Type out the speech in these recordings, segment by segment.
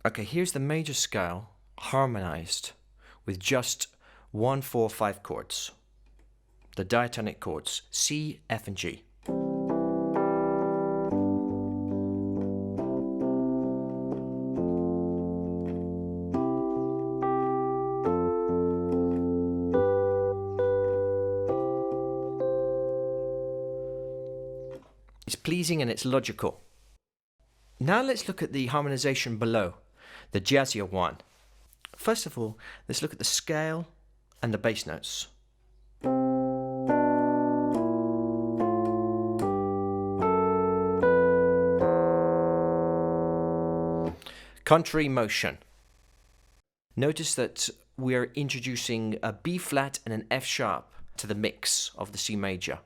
Okay, here's the major scale harmonized with just 1, 4, 5 chords. The diatonic chords C, F, and G. It's pleasing and it's logical. Now let's look at the harmonization below, the jazzier one. First of all, let's look at the scale and the bass notes. Contrary motion. Notice that we're introducing a B flat and an F sharp to the mix of the C major.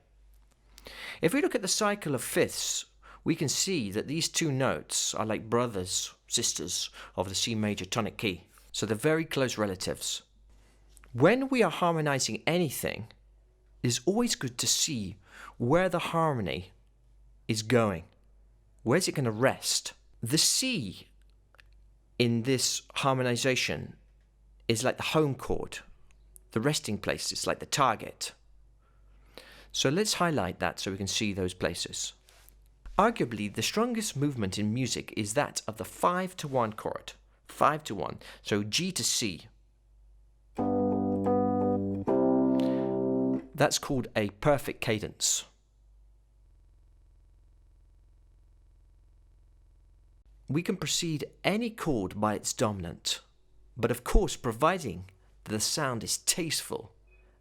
If we look at the cycle of fifths, we can see that these two notes are like brothers, sisters of the C major tonic key. So they're very close relatives. When we are harmonizing anything, it is always good to see where the harmony is going. Where's it going to rest? The C in this harmonization is like the home chord. The resting place is like the target. So let's highlight that so we can see those places. Arguably, the strongest movement in music is that of the 5-to-1 chord. 5-to-1. So G to C. That's called a perfect cadence. We can precede any chord by its dominant, but of course providing that the sound is tasteful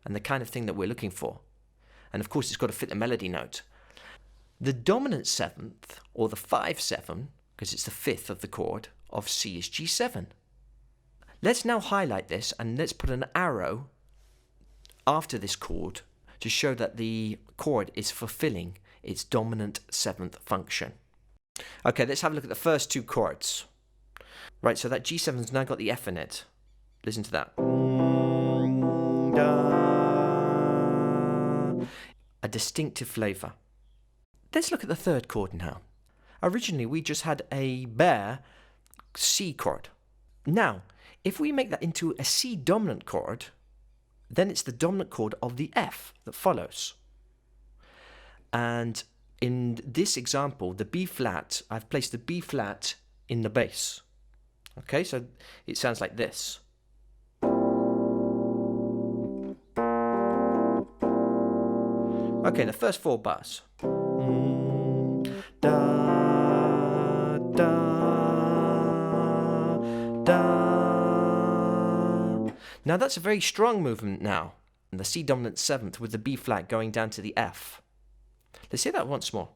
and the kind of thing that we're looking for. And of course it's got to fit the melody note. The dominant seventh, or the 5/7, because it's the fifth of the chord, of C is G7. Let's now highlight this and let's put an arrow after this chord to show that the chord is fulfilling its dominant seventh function. Okay, let's have a look at the first two chords. Right, so that G7's now got the F in it. Listen to that. A distinctive flavour. Let's look at the third chord now. Originally, we just had a bare C chord. Now, if we make that into a C dominant chord, then it's the dominant chord of the F that follows. And in this example, the B flat, I've placed the B flat in the bass. Okay, so it sounds like this. Okay, the first 4 bars. Da, da, da. Now that's a very strong movement now. And the C dominant seventh with the B flat going down to the F. Let's hear that once more.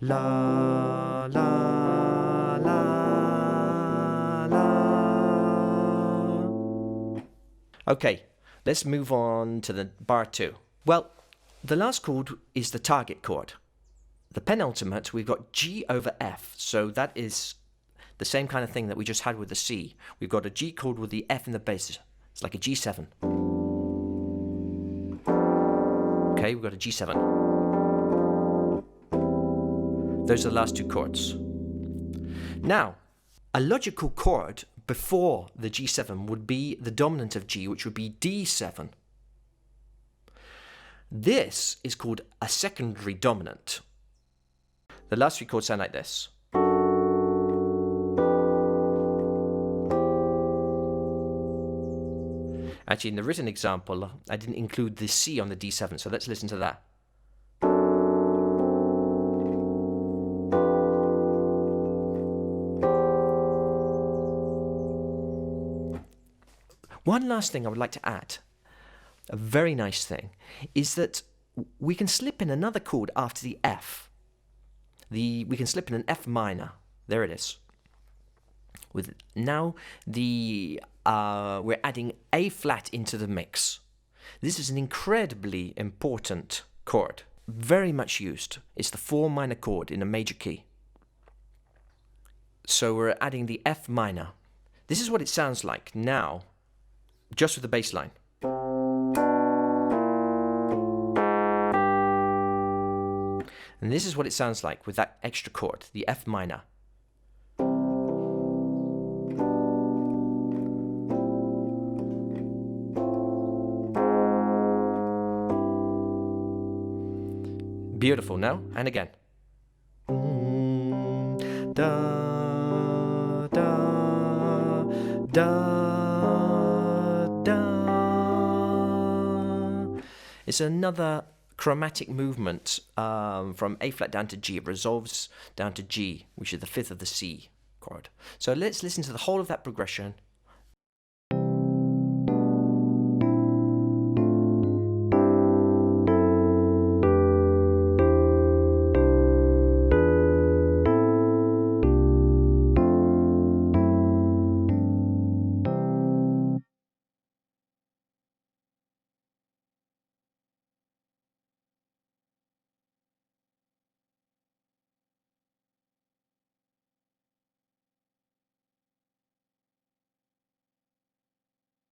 La, la, la, la. Okay, let's move on to the bar 2. Well, the last chord is the target chord. The penultimate, we've got G over F, so that is the same kind of thing that we just had with the C. We've got a G chord with the F in the bass. It's like a G7. Okay, we've got a G7. Those are the last two chords. Now, a logical chord before the G7 would be the dominant of G, which would be D7. This is called a secondary dominant. The last 3 chords sound like this. Actually, in the written example, I didn't include the C on the D7, so let's listen to that. One last thing I would like to add, a very nice thing, is that we can slip in another chord after the F. We can slip in an F minor. There it is. With now we're adding A flat into the mix. This is an incredibly important chord, very much used. It's the 4 minor chord in a major key. So we're adding the F minor. This is what it sounds like now, just with the bass line. And this is what it sounds like with that extra chord, the F minor. Beautiful, no? And again. Da, da, da, da. It's another chromatic movement from A flat down to G. It resolves down to G, which is the fifth of the C chord. So let's listen to the whole of that progression